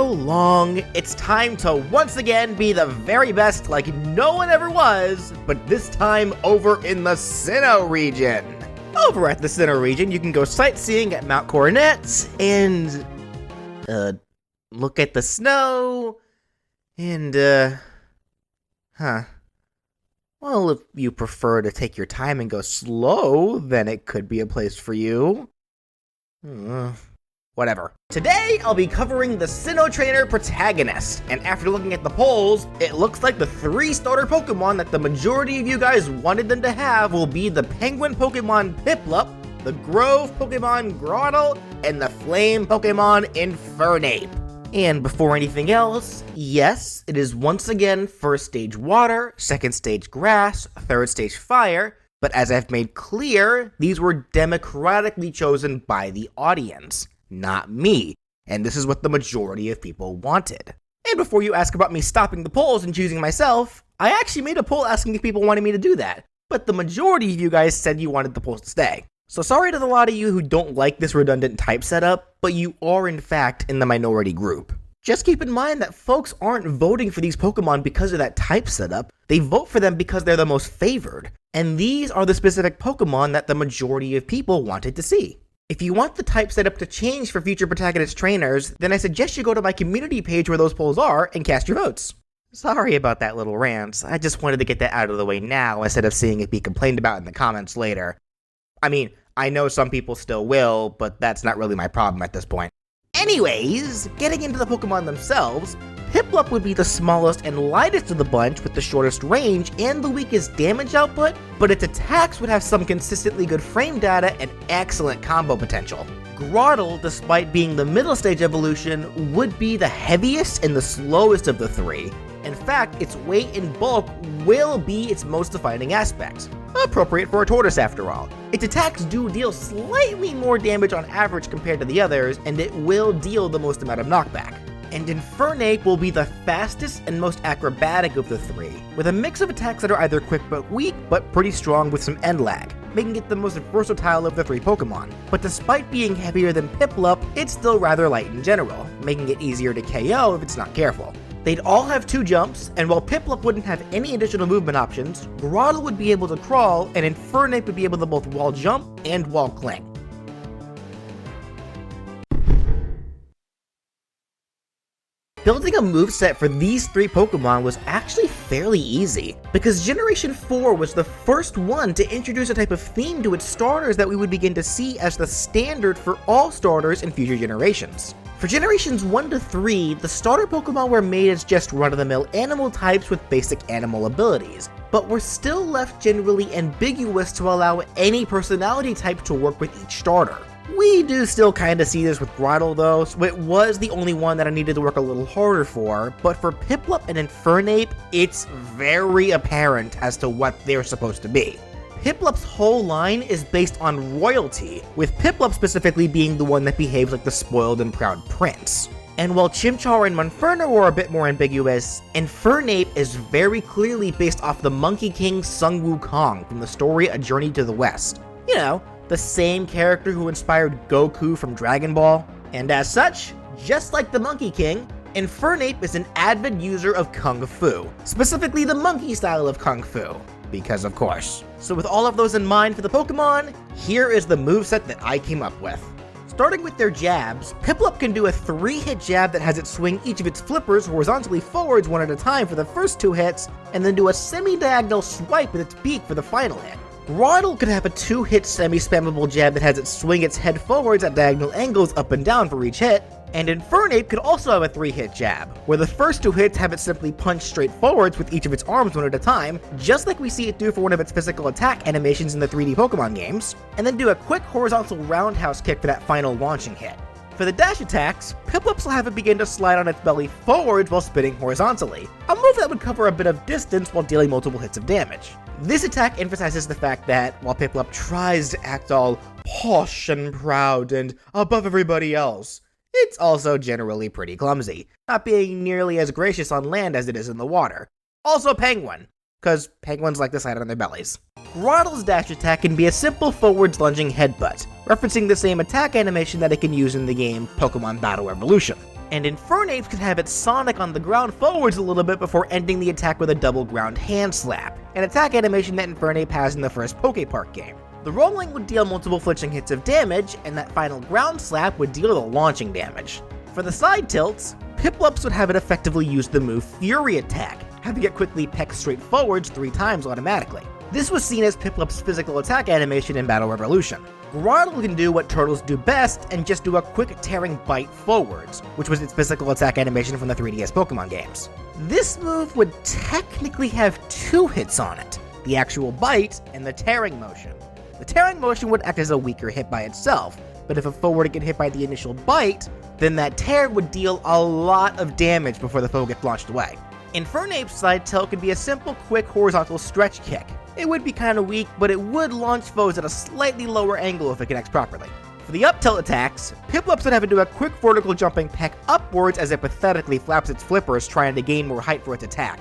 so long, it's time to once again be the very best like no one ever was, but this time over in the Sinnoh region. Over at the Sinnoh region, you can go sightseeing at Mount Coronet and, look at the snow, and, well, if you prefer to take your time and go slow, then it could be a place for you. Whatever. Today, I'll be covering the Sinnoh Trainer protagonist, and after looking at the polls, it looks like the 3 starter Pokemon that the majority of you guys wanted them to have will be the Penguin Pokemon Piplup, the Grove Pokemon Grotle, and the Flame Pokemon Infernape. And before anything else, yes, it is once again first stage water, second stage grass, third stage fire, but as I've made clear, these were democratically chosen by the audience, not me, and this is what the majority of people wanted. And before you ask about me stopping the polls and choosing myself, I actually made a poll asking if people wanted me to do that, but the majority of you guys said you wanted the polls to stay. So sorry to the lot of you who don't like this redundant type setup, but you are in fact in the minority group. Just keep in mind that folks aren't voting for these Pokemon because of that type setup, they vote for them because they're the most favored, and these are the specific Pokemon that the majority of people wanted to see. If you want the type setup to change for future protagonist trainers, then I suggest you go to my community page where those polls are and cast your votes. Sorry about that little rant, I just wanted to get that out of the way now instead of seeing it be complained about in the comments later. I mean, I know some people still will, but that's not really my problem at this point. Anyways, getting into the Pokemon themselves, Piplup would be the smallest and lightest of the bunch with the shortest range and the weakest damage output, but its attacks would have some consistently good frame data and excellent combo potential. Grotle, despite being the middle stage evolution, would be the heaviest and the slowest of the 3. In fact, its weight and bulk will be its most defining aspect. Appropriate for a tortoise after all. Its attacks do deal slightly more damage on average compared to the others, and it will deal the most amount of knockback. And Infernape will be the fastest and most acrobatic of the 3, with a mix of attacks that are either quick but weak, but pretty strong with some end lag, making it the most versatile of the 3 Pokemon. But despite being heavier than Piplup, it's still rather light in general, making it easier to KO if it's not careful. They'd all have 2 jumps, and while Piplup wouldn't have any additional movement options, Grotle would be able to crawl, and Infernape would be able to both wall jump and wall cling. Building a moveset for these 3 Pokemon was actually fairly easy, because Generation 4 was the first one to introduce a type of theme to its starters that we would begin to see as the standard for all starters in future generations. For Generations 1 to 3, the starter Pokemon were made as just run-of-the-mill animal types with basic animal abilities, but were still left generally ambiguous to allow any personality type to work with each starter. We do still kinda see this with Grotle though, so it was the only one that I needed to work a little harder for, but for Piplup and Infernape, it's very apparent as to what they're supposed to be. Piplup's whole line is based on royalty, with Piplup specifically being the one that behaves like the spoiled and proud prince. And while Chimchar and Monferno were a bit more ambiguous, Infernape is very clearly based off the Monkey King Sun Wukong from the story A Journey to the West. You know, the same character who inspired Goku from Dragon Ball. And as such, just like the Monkey King, Infernape is an avid user of Kung Fu, specifically the monkey style of Kung Fu, because of course. So with all of those in mind for the Pokemon, here is the moveset that I came up with. Starting with their jabs, Piplup can do a 3-hit jab that has it swing each of its flippers horizontally forwards one at a time for the first 2 hits, and then do a semi-diagonal swipe with its beak for the final hit. Grotle could have a 2-hit semi-spammable jab that has it swing its head forwards at diagonal angles up and down for each hit, and Infernape could also have a 3-hit jab, where the first 2 hits have it simply punch straight forwards with each of its arms one at a time, just like we see it do for one of its physical attack animations in the 3D Pokemon games, and then do a quick horizontal roundhouse kick for that final launching hit. For the dash attacks, Piplup will have it begin to slide on its belly forwards while spinning horizontally, a move that would cover a bit of distance while dealing multiple hits of damage. This attack emphasizes the fact that, while Piplup tries to act all posh and proud and above everybody else, it's also generally pretty clumsy, not being nearly as gracious on land as it is in the water. Also penguin, cause penguins like to slide on their bellies. Grotle's dash attack can be a simple forwards lunging headbutt, referencing the same attack animation that it can use in the game Pokemon Battle Revolution. And Infernape could have its Sonic on the ground forwards a little bit before ending the attack with a double ground hand slap, an attack animation that Infernape has in the first Poképark game. The rolling would deal multiple flinching hits of damage, and that final ground slap would deal the launching damage. For the side tilts, Piplups would have it effectively use the move Fury Attack, having it quickly peck straight forwards 3 times automatically. This was seen as Piplup's physical attack animation in Battle Revolution. Grotle can do what turtles do best and just do a quick tearing bite forwards, which was its physical attack animation from the 3DS Pokemon games. This move would technically have 2 hits on it, the actual bite and the tearing motion. The tearing motion would act as a weaker hit by itself, but if a foe were to get hit by the initial bite, then that tear would deal a lot of damage before the foe gets launched away. Infernape's side tilt could be a simple quick horizontal stretch kick. It would be kinda weak, but it would launch foes at a slightly lower angle if it connects properly. For the up tilt attacks, Piplups would have to do a quick vertical jumping peck upwards as it pathetically flaps its flippers trying to gain more height for its attack.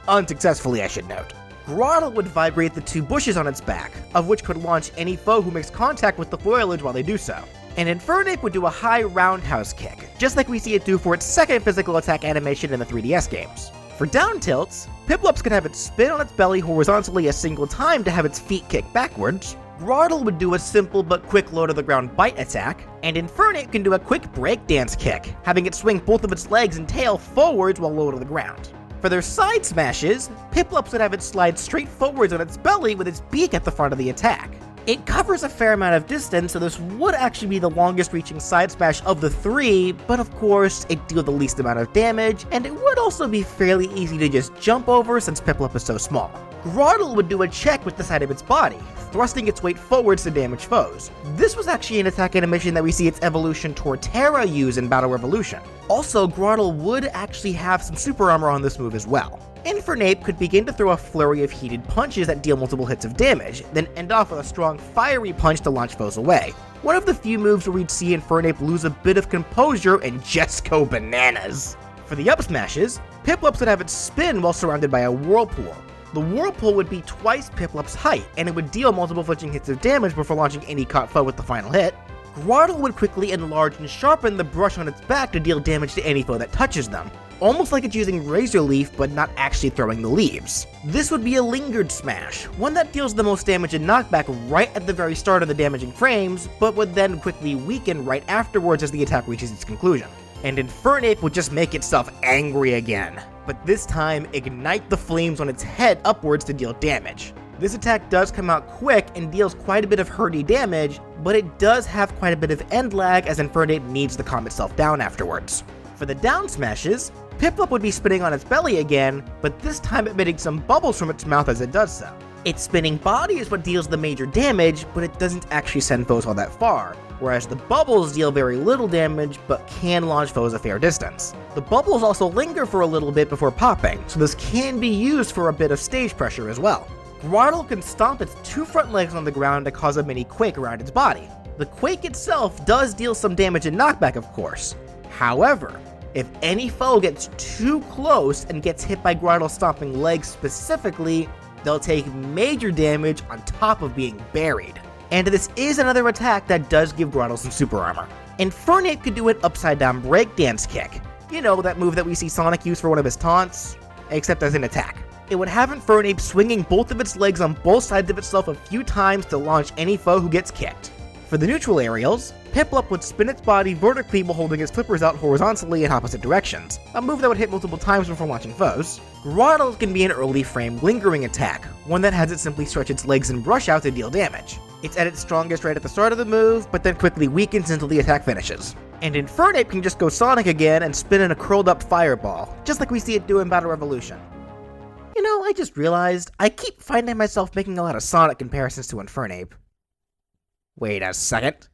Unsuccessfully, I should note. Grotle would vibrate the 2 bushes on its back, of which could launch any foe who makes contact with the foliage while they do so. And Infernape would do a high roundhouse kick, just like we see it do for its second physical attack animation in the 3DS games. For down tilts, Piplups could have it spin on its belly horizontally a single time to have its feet kick backwards, Grotle would do a simple but quick low to the ground bite attack, and Infernape can do a quick breakdance kick, having it swing both of its legs and tail forwards while low to the ground. For their side smashes, Piplups would have it slide straight forwards on its belly with its beak at the front of the attack. It covers a fair amount of distance, so this would actually be the longest reaching side smash of the 3, but of course, it deals the least amount of damage, and it would also be fairly easy to just jump over since Piplup is so small. Grotle would do a check with the side of its body, thrusting its weight forwards to damage foes. This was actually an attack animation that we see its evolution Torterra use in Battle Revolution. Also, Grotle would actually have some super armor on this move as well. Infernape could begin to throw a flurry of heated punches that deal multiple hits of damage, then end off with a strong fiery punch to launch foes away. One of the few moves where we'd see Infernape lose a bit of composure and just go bananas. For the up smashes, Piplups would have it spin while surrounded by a whirlpool. The whirlpool would be twice Piplup's height, and it would deal multiple flinching hits of damage before launching any caught foe with the final hit. Grotle would quickly enlarge and sharpen the brush on its back to deal damage to any foe that touches them, almost like it's using Razor Leaf but not actually throwing the leaves. This would be a lingered smash, one that deals the most damage and knockback right at the very start of the damaging frames, but would then quickly weaken right afterwards as the attack reaches its conclusion. And Infernape would just make itself angry again, but this time ignite the flames on its head upwards to deal damage. This attack does come out quick and deals quite a bit of hurty damage, but it does have quite a bit of end lag as Infernape needs to calm itself down afterwards. For the down smashes, Piplup would be spinning on its belly again, but this time emitting some bubbles from its mouth as it does so. Its spinning body is what deals the major damage, but it doesn't actually send foes all that far, whereas the bubbles deal very little damage but can launch foes a fair distance. The bubbles also linger for a little bit before popping, so this can be used for a bit of stage pressure as well. Grotle can stomp its 2 front legs on the ground to cause a mini quake around its body. The quake itself does deal some damage and knockback, of course. However, if any foe gets too close and gets hit by Grotle stomping legs specifically, they'll take major damage on top of being buried. And this is another attack that does give Grotle some super armor. Infernape could do an upside down breakdance kick. You know, that move that we see Sonic use for one of his taunts, except as an attack. It would have Infernape swinging both of its legs on both sides of itself a few times to launch any foe who gets kicked. For the neutral aerials, Piplup would spin its body vertically while holding its flippers out horizontally in opposite directions, a move that would hit multiple times before launching foes. Grotle can be an early frame lingering attack, one that has it simply stretch its legs and brush out to deal damage. It's at its strongest right at the start of the move, but then quickly weakens until the attack finishes. And Infernape can just go Sonic again and spin in a curled up fireball, just like we see it do in Battle Revolution. You know, I just realized I keep finding myself making a lot of Sonic comparisons to Infernape. Wait a second.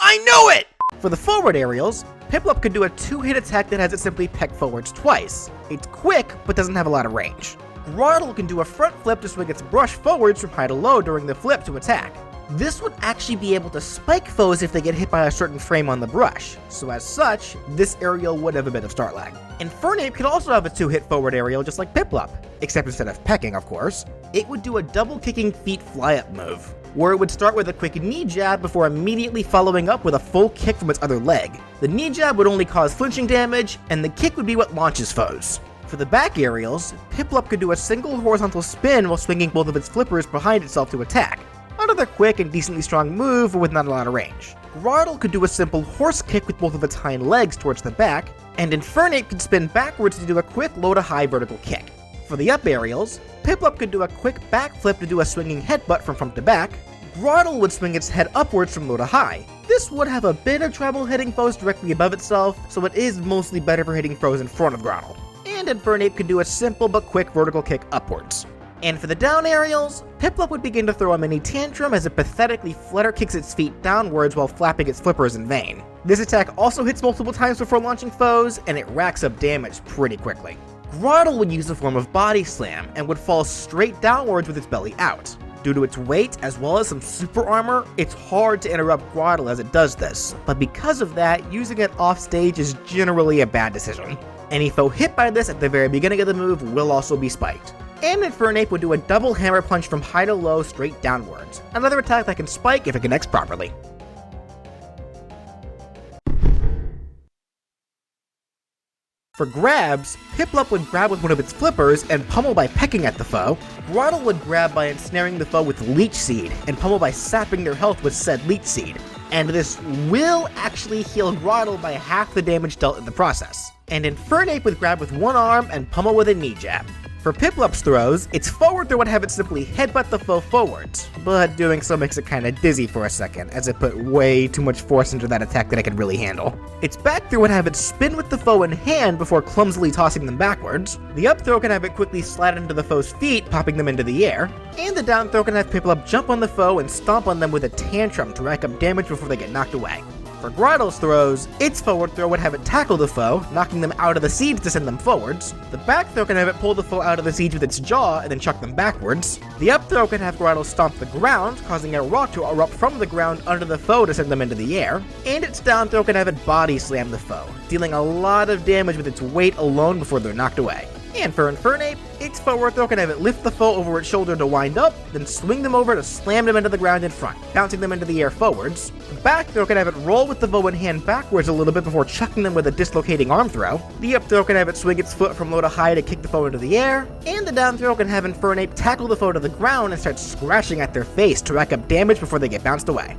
I knew it! For the forward aerials, Piplup could do a 2-hit attack that has it simply peck forwards twice. It's quick, but doesn't have a lot of range. Grotle can do a front flip to swing its brush forwards from high to low during the flip to attack. This would actually be able to spike foes if they get hit by a certain frame on the brush, so as such, this aerial would have a bit of start lag. Infernape could also have a 2-hit forward aerial just like Piplup, except instead of pecking, of course, it would do a double kicking feet fly-up move. where it would start with a quick knee jab before immediately following up with a full kick from its other leg. The knee jab would only cause flinching damage, and the kick would be what launches foes. For the back aerials, Piplup could do a single horizontal spin while swinging both of its flippers behind itself to attack. Another quick and decently strong move with not a lot of range. Grotle could do a simple horse kick with both of its hind legs towards the back, and Infernape could spin backwards to do a quick low to high vertical kick. For the up aerials, Piplup could do a quick backflip to do a swinging headbutt from front to back. Grotle would swing its head upwards from low to high. This would have a bit of trouble hitting foes directly above itself, so it is mostly better for hitting foes in front of Grotle. And Infernape could do a simple but quick vertical kick upwards. And for the down aerials, Piplup would begin to throw a mini tantrum as it pathetically flutter kicks its feet downwards while flapping its flippers in vain. This attack also hits multiple times before launching foes, and it racks up damage pretty quickly. Grotle would use a form of body slam and would fall straight downwards with its belly out. Due to its weight as well as some super armor, it's hard to interrupt Grotle as it does this, but because of that, using it off stage is generally a bad decision. Any foe hit by this at the very beginning of the move will also be spiked. And Infernape would do a double hammer punch from high to low straight downwards, another attack that can spike if it connects properly. For grabs, Piplup would grab with one of its flippers and pummel by pecking at the foe. Grotle would grab by ensnaring the foe with Leech Seed, and pummel by sapping their health with said Leech Seed. And this will actually heal Grotle by half the damage dealt in the process. And Infernape would grab with one arm and pummel with a knee jab. For Piplup's throws, its forward throw would have it simply headbutt the foe forwards, but doing so makes it kinda dizzy for a second, as it put way too much force into that attack that it could really handle. Its back throw would have it spin with the foe in hand before clumsily tossing them backwards. The up throw can have it quickly slide into the foe's feet, popping them into the air. And the down throw can have Piplup jump on the foe and stomp on them with a tantrum to rack up damage before they get knocked away. For Grotle's throws, its forward throw would have it tackle the foe, knocking them out of the siege to send them forwards. The back throw can have it pull the foe out of the siege with its jaw and then chuck them backwards. The up throw can have Grotle stomp the ground, causing a rock to erupt from the ground under the foe to send them into the air. And its down throw can have it body slam the foe, dealing a lot of damage with its weight alone before they're knocked away. And for Infernape, its forward throw can have it lift the foe over its shoulder to wind up, then swing them over to slam them into the ground in front, bouncing them into the air forwards. The back throw can have it roll with the foe in hand backwards a little bit before chucking them with a dislocating arm throw. The up throw can have it swing its foot from low to high to kick the foe into the air. And the down throw can have Infernape tackle the foe to the ground and start scratching at their face to rack up damage before they get bounced away.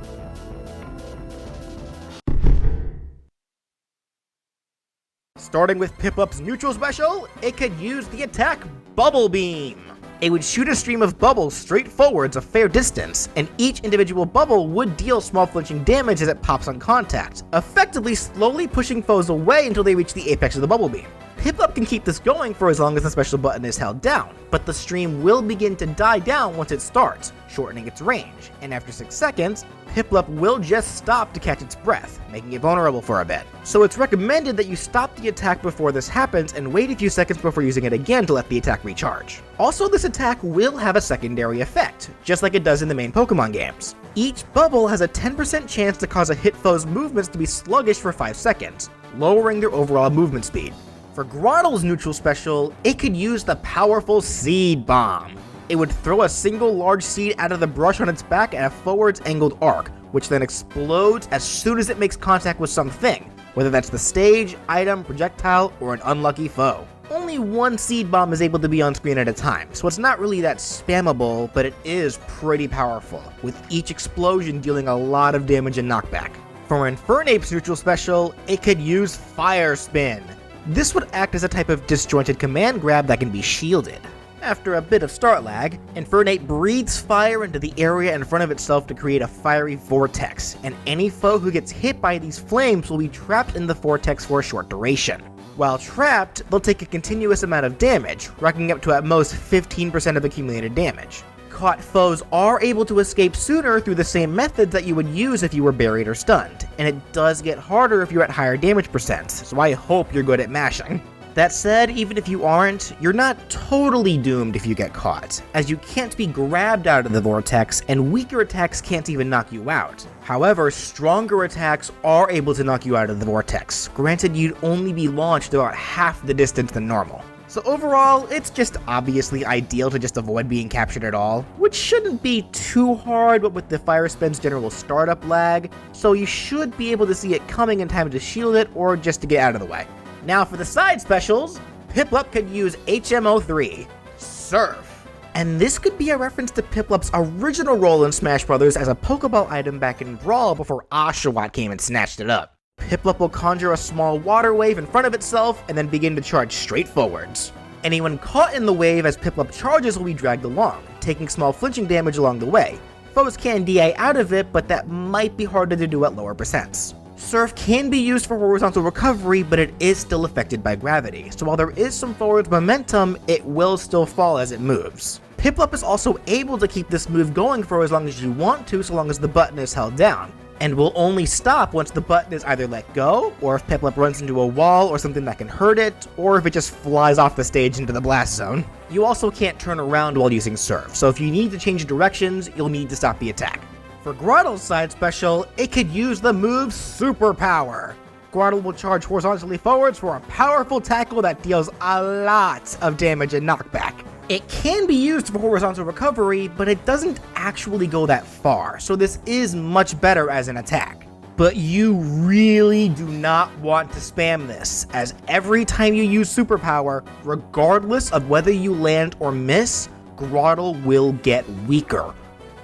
Starting with Piplup's neutral special, it could use the attack Bubble Beam. It would shoot a stream of bubbles straight forwards a fair distance, and each individual bubble would deal small flinching damage as it pops on contact, effectively slowly pushing foes away until they reach the apex of the bubble beam. Piplup can keep this going for as long as the special button is held down, but the stream will begin to die down once it starts, shortening its range, and after 6 seconds, Piplup will just stop to catch its breath, making it vulnerable for a bit. So it's recommended that you stop the attack before this happens and wait a few seconds before using it again to let the attack recharge. Also, this attack will have a secondary effect, just like it does in the main Pokemon games. Each bubble has a 10% chance to cause a hit foe's movements to be sluggish for 5 seconds, lowering their overall movement speed. For Grotle's neutral special, it could use the powerful Seed Bomb. It would throw a single large seed out of the brush on its back at a forwards angled arc, which then explodes as soon as it makes contact with something, whether that's the stage, item, projectile, or an unlucky foe. Only one seed bomb is able to be on screen at a time, so it's not really that spammable, but it is pretty powerful, with each explosion dealing a lot of damage and knockback. For Infernape's neutral special, it could use Fire Spin. This would act as a type of disjointed command grab that can be shielded. After a bit of start lag, Infernape breathes fire into the area in front of itself to create a fiery vortex, and any foe who gets hit by these flames will be trapped in the vortex for a short duration. While trapped, they'll take a continuous amount of damage, racking up to at most 15% of accumulated damage. Caught foes are able to escape sooner through the same methods that you would use if you were buried or stunned, and it does get harder if you're at higher damage percents, so I hope you're good at mashing. That said, even if you aren't, you're not totally doomed if you get caught, as you can't be grabbed out of the vortex, and weaker attacks can't even knock you out. However, stronger attacks are able to knock you out of the vortex, granted you'd only be launched about half the distance than normal. So overall, it's just obviously ideal to just avoid being captured at all, which shouldn't be too hard, but with the Fire Spin's general startup lag, so you should be able to see it coming in time to shield it or just to get out of the way. Now for the side specials, Piplup could use HMO3, Surf. And this could be a reference to Piplup's original role in Smash Bros. As a Pokeball item back in Brawl before Oshawott came and snatched it up. Piplup will conjure a small water wave in front of itself and then begin to charge straight forwards. Anyone caught in the wave as Piplup charges will be dragged along, taking small flinching damage along the way. Foes can DI out of it, but that might be harder to do at lower percents. Surf can be used for horizontal recovery, but it is still affected by gravity, so while there is some forward momentum, it will still fall as it moves. Piplup is also able to keep this move going for as long as you want to, so long as the button is held down, and will only stop once the button is either let go, or if Piplup runs into a wall or something that can hurt it, or if it just flies off the stage into the blast zone. You also can't turn around while using Surf, so if you need to change directions, you'll need to stop the attack. For Grotle's side special, it could use the move Superpower. Grotle will charge horizontally forwards for a powerful tackle that deals a lot of damage and knockback. It can be used for horizontal recovery, but it doesn't actually go that far, so this is much better as an attack. But you really do not want to spam this, as every time you use Superpower, regardless of whether you land or miss, Grotle will get weaker.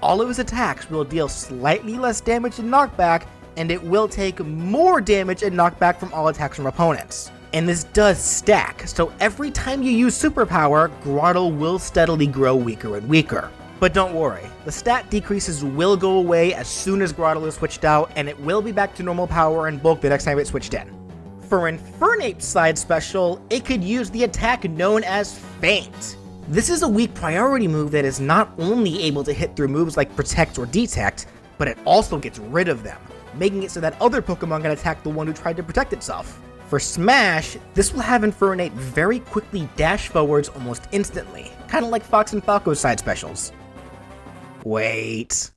All of his attacks will deal slightly less damage and knockback, and it will take more damage and knockback from all attacks from opponents. And this does stack, so every time you use Superpower, Grotle will steadily grow weaker and weaker. But don't worry, the stat decreases will go away as soon as Grotle is switched out, and it will be back to normal power and bulk the next time it's switched in. For Infernape's side special, it could use the attack known as Feint. This is a weak priority move that is not only able to hit through moves like Protect or Detect, but it also gets rid of them, making it so that other Pokemon can attack the one who tried to protect itself. For Smash, this will have Infernape very quickly dash forwards almost instantly, kinda like Fox and Falco's side specials. Wait.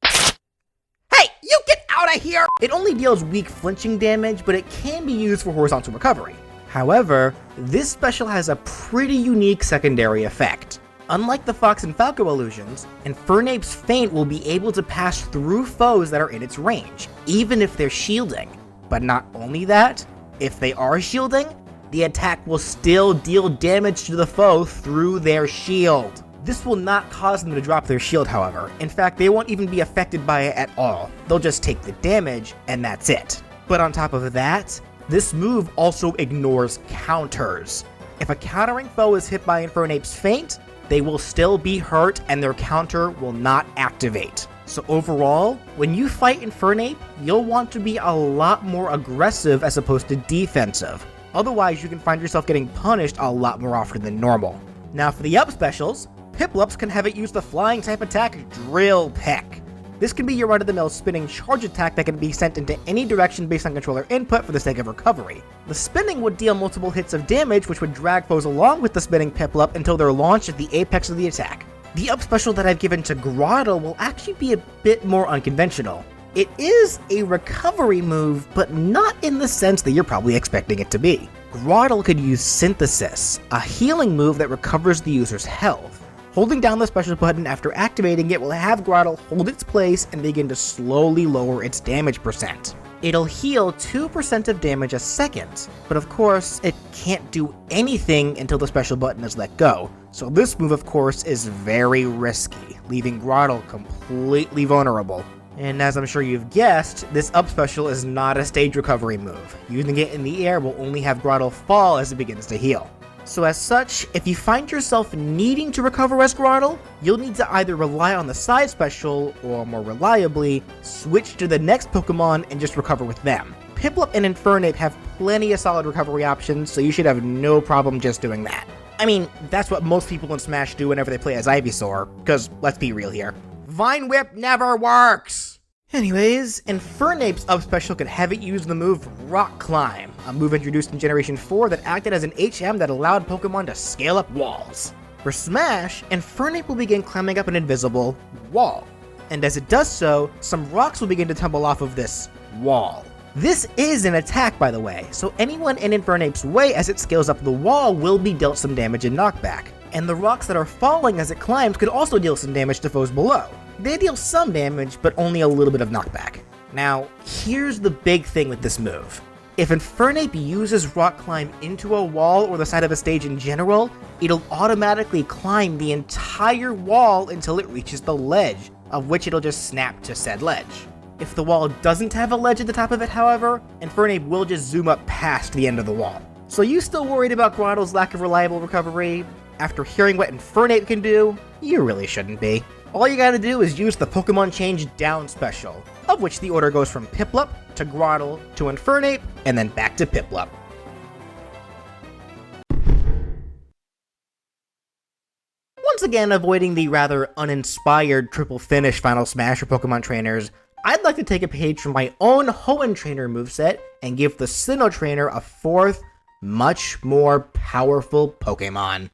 Hey, you get out of here! It only deals weak flinching damage, but it can be used for horizontal recovery. However, this special has a pretty unique secondary effect. Unlike the Fox and Falco illusions, Infernape's Feint will be able to pass through foes that are in its range, even if they're shielding. But not only that, if they are shielding, the attack will still deal damage to the foe through their shield. This will not cause them to drop their shield, however. In fact, they won't even be affected by it at all. They'll just take the damage, and that's it. But on top of that, this move also ignores counters. If a countering foe is hit by Infernape's Feint, they will still be hurt and their counter will not activate. So overall, when you fight Infernape, you'll want to be a lot more aggressive as opposed to defensive. Otherwise, you can find yourself getting punished a lot more often than normal. Now for the up specials, Piplups can have it use the flying type attack Drill Peck. This can be your run-of-the-mill spinning charge attack that can be sent into any direction based on controller input for the sake of recovery. The spinning would deal multiple hits of damage, which would drag foes along with the spinning Piplup until they're launched at the apex of the attack. The up special that I've given to Grotle will actually be a bit more unconventional. It is a recovery move, but not in the sense that you're probably expecting it to be. Grotle could use Synthesis, a healing move that recovers the user's health. Holding down the special button after activating it will have Grotle hold its place and begin to slowly lower its damage percent. It'll heal 2% of damage a second, but of course, it can't do anything until the special button is let go, so this move of course is very risky, leaving Grotle completely vulnerable. And as I'm sure you've guessed, this up special is not a stage recovery move. Using it in the air will only have Grotle fall as it begins to heal. So as such, if you find yourself needing to recover as Grotle, you'll need to either rely on the side special, or more reliably, switch to the next Pokemon and just recover with them. Piplup and Infernape have plenty of solid recovery options, so you should have no problem just doing that. I mean, that's what most people in Smash do whenever they play as Ivysaur, because let's be real here. Vine Whip never works! Anyways, Infernape's up special could have it use the move Rock Climb, a move introduced in Generation 4 that acted as an HM that allowed Pokemon to scale up walls. For Smash, Infernape will begin climbing up an invisible wall, and as it does so, some rocks will begin to tumble off of this wall. This is an attack, by the way, so anyone in Infernape's way as it scales up the wall will be dealt some damage and knockback. And the rocks that are falling as it climbs could also deal some damage to foes below. They deal some damage, but only a little bit of knockback. Now, here's the big thing with this move. If Infernape uses Rock Climb into a wall or the side of a stage in general, it'll automatically climb the entire wall until it reaches the ledge, of which it'll just snap to said ledge. If the wall doesn't have a ledge at the top of it, however, Infernape will just zoom up past the end of the wall. So you still worried about Grotle's lack of reliable recovery? After hearing what Infernape can do, you really shouldn't be. All you gotta do is use the Pokemon Change Down special, of which the order goes from Piplup to Grotle to Infernape, and then back to Piplup. Once again, avoiding the rather uninspired triple finish Final Smash for Pokemon trainers, I'd like to take a page from my own Hoenn Trainer moveset and give the Sinnoh Trainer a fourth, much more powerful Pokemon.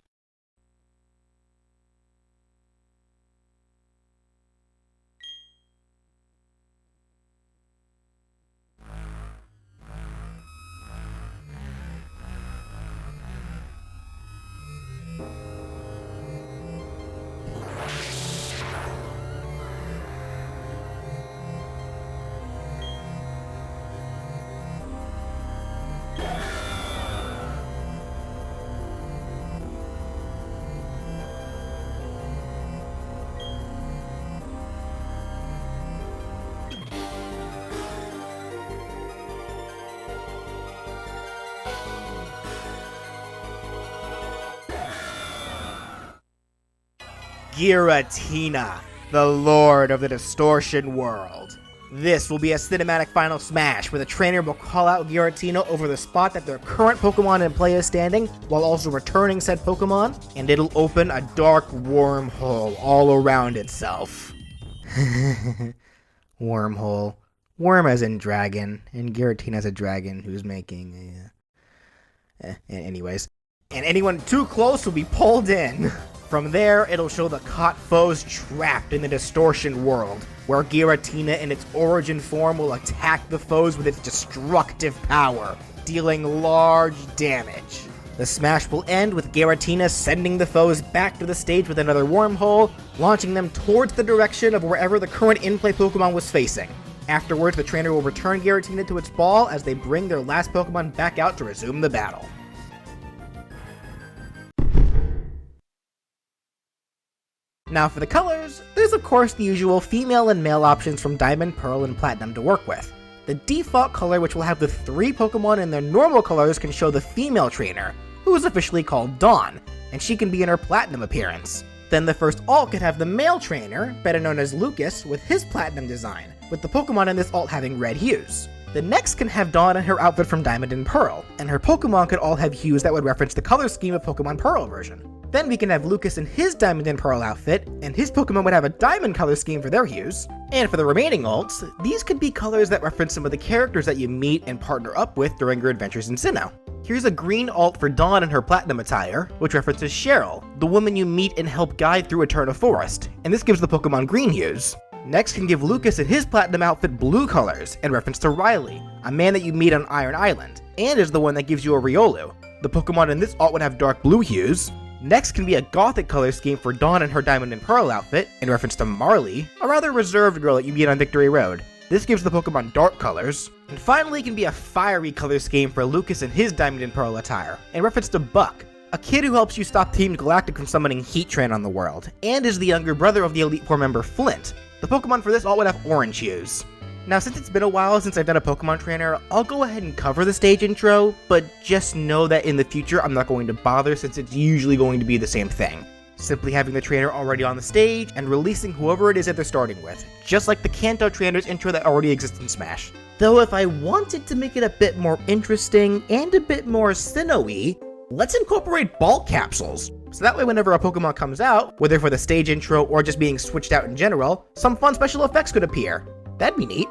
Giratina, the Lord of the Distortion World. This will be a cinematic final smash where the trainer will call out Giratina over the spot that their current Pokemon in play is standing, while also returning said Pokemon, and it'll open a dark wormhole all around itself. Wormhole. Worm as in dragon, and Giratina as a dragon who's making anyways. And anyone too close will be pulled in. From there, it'll show the caught foes trapped in the Distortion World, where Giratina in its origin form will attack the foes with its destructive power, dealing large damage. The smash will end with Giratina sending the foes back to the stage with another wormhole, launching them towards the direction of wherever the current in-play Pokemon was facing. Afterwards, the trainer will return Giratina to its ball as they bring their last Pokemon back out to resume the battle. Now for the colors, there's of course the usual female and male options from Diamond, Pearl, and Platinum to work with. The default color, which will have the 3 Pokemon in their normal colors, can show the female trainer, who is officially called Dawn, and she can be in her Platinum appearance. Then the first alt could have the male trainer, better known as Lucas, with his Platinum design, with the Pokemon in this alt having red hues. The next can have Dawn in her outfit from Diamond and Pearl, and her Pokemon could all have hues that would reference the color scheme of Pokemon Pearl version. Then we can have Lucas in his Diamond and Pearl outfit, and his Pokemon would have a diamond color scheme for their hues. And for the remaining alts, these could be colors that reference some of the characters that you meet and partner up with during your adventures in Sinnoh. Here's a green alt for Dawn in her Platinum attire, which references Cheryl, the woman you meet and help guide through Eterna Forest, and this gives the Pokemon green hues. Next can give Lucas in his Platinum outfit blue colors, in reference to Riley, a man that you meet on Iron Island, and is the one that gives you a Riolu. The Pokemon in this alt would have dark blue hues. Next can be a gothic color scheme for Dawn in her Diamond and Pearl outfit, in reference to Marley, a rather reserved girl that you meet on Victory Road. This gives the Pokemon dark colors. And finally can be a fiery color scheme for Lucas in his Diamond and Pearl attire, in reference to Buck, a kid who helps you stop Team Galactic from summoning Heatran on the world, and is the younger brother of the Elite Four member Flint. The Pokemon for this alt would have orange hues. Now, since it's been a while since I've done a Pokemon trainer, I'll go ahead and cover the stage intro, but just know that in the future I'm not going to bother since it's usually going to be the same thing. Simply having the trainer already on the stage and releasing whoever it is that they're starting with, just like the Kanto trainer's intro that already exists in Smash. Though if I wanted to make it a bit more interesting and a bit more Sinnoh-y, let's incorporate bulk capsules. So that way whenever a Pokemon comes out, whether for the stage intro or just being switched out in general, some fun special effects could appear. That'd be neat.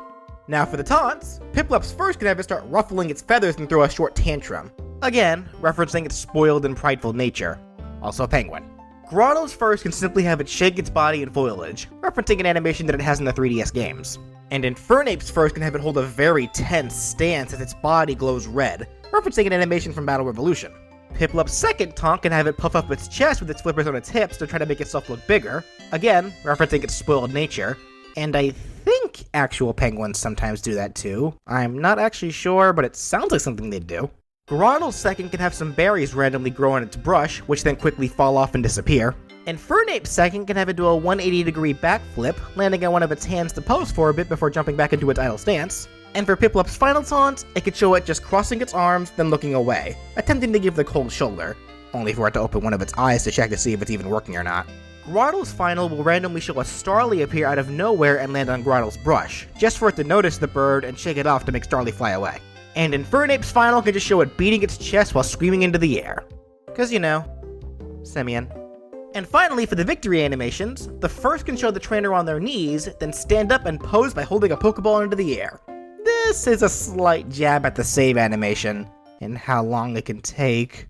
Now for the taunts, Piplup's first can have it start ruffling its feathers and throw a short tantrum. Again, referencing its spoiled and prideful nature. Also a penguin. Grotle's first can simply have it shake its body in foliage, referencing an animation that it has in the 3DS games. And Infernape's first can have it hold a very tense stance as its body glows red, referencing an animation from Battle Revolution. Piplup's second taunt can have it puff up its chest with its flippers on its hips to try to make itself look bigger, again, referencing its spoiled nature. And I think actual penguins sometimes do that too. I'm not actually sure, but it sounds like something they'd do. Grotle's second can have some berries randomly grow on its brush, which then quickly fall off and disappear. Infernape's second can have it do a 180-degree backflip, landing on one of its hands to pose for a bit before jumping back into its idle stance. And for Piplup's final taunt, it could show it just crossing its arms, then looking away, attempting to give the cold shoulder, only for it to open one of its eyes to check to see if it's even working or not. Grotle's final will randomly show a Starly appear out of nowhere and land on Grotle's brush, just for it to notice the bird and shake it off to make Starly fly away. And Infernape's final can just show it beating its chest while screaming into the air. 'Cause you know, Simeon. And finally, for the victory animations, the first can show the trainer on their knees, then stand up and pose by holding a Pokeball into the air. This is a slight jab at the save animation, and how long it can take.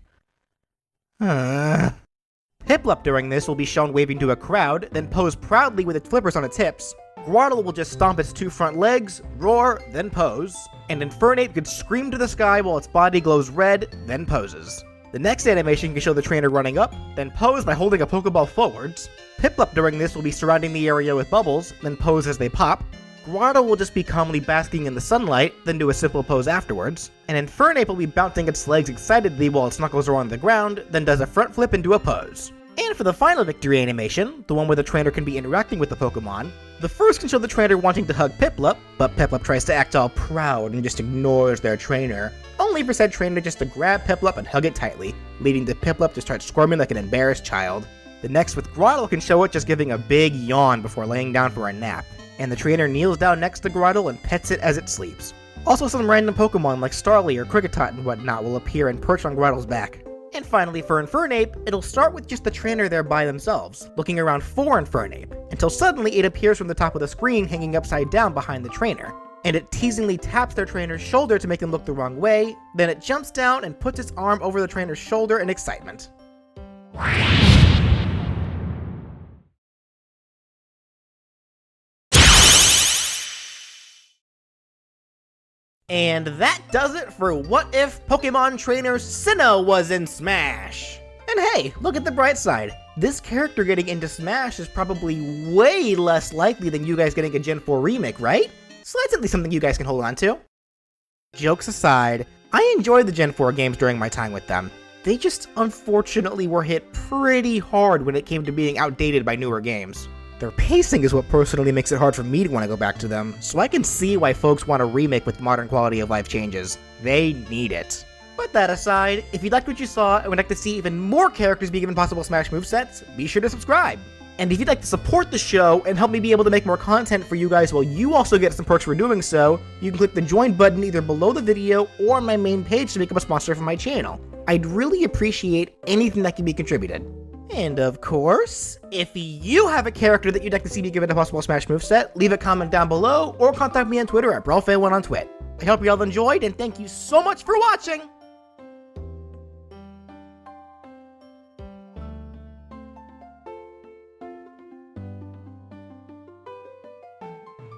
Piplup during this will be shown waving to a crowd, then pose proudly with its flippers on its hips. Grotle will just stomp its two front legs, roar, then pose. And Infernape could scream to the sky while its body glows red, then poses. The next animation can show the trainer running up, then pose by holding a Pokeball forwards. Piplup during this will be surrounding the area with bubbles, then pose as they pop. Grotle will just be calmly basking in the sunlight, then do a simple pose afterwards. And Infernape will be bouncing its legs excitedly while its knuckles are on the ground, then does a front flip and do a pose. And for the final victory animation, the one where the trainer can be interacting with the Pokemon, the first can show the trainer wanting to hug Piplup, but Piplup tries to act all proud and just ignores their trainer, only for said trainer just to grab Piplup and hug it tightly, leading to Piplup to start squirming like an embarrassed child. The next with Grotle can show it just giving a big yawn before laying down for a nap, and the trainer kneels down next to Grotle and pets it as it sleeps. Also, some random Pokemon like Starly or Kricketot and whatnot will appear and perch on Grotle's back. And finally, for Infernape, it'll start with just the trainer there by themselves, looking around for Infernape, until suddenly it appears from the top of the screen hanging upside down behind the trainer. And it teasingly taps their trainer's shoulder to make him look the wrong way, then it jumps down and puts its arm over the trainer's shoulder in excitement. And that does it for What If Pokemon Trainer Sinnoh was in Smash! And hey, look at the bright side. This character getting into Smash is probably way less likely than you guys getting a Gen 4 remake, right? So that's at least something you guys can hold on to. Jokes aside, I enjoyed the Gen 4 games during my time with them. They just unfortunately were hit pretty hard when it came to being outdated by newer games. Their pacing is what personally makes it hard for me to want to go back to them, so I can see why folks want a remake with modern quality of life changes. They need it. But that aside, if you liked what you saw and would like to see even more characters be given possible Smash movesets, be sure to subscribe. And if you'd like to support the show and help me be able to make more content for you guys while you also get some perks for doing so, you can click the join button either below the video or on my main page to become a sponsor for my channel. I'd really appreciate anything that can be contributed. And of course, if you have a character that you'd like to see me given a possible Smash moveset, leave a comment down below or contact me on Twitter at BrawlFan1 on Twit. I hope you all enjoyed and thank you so much for watching!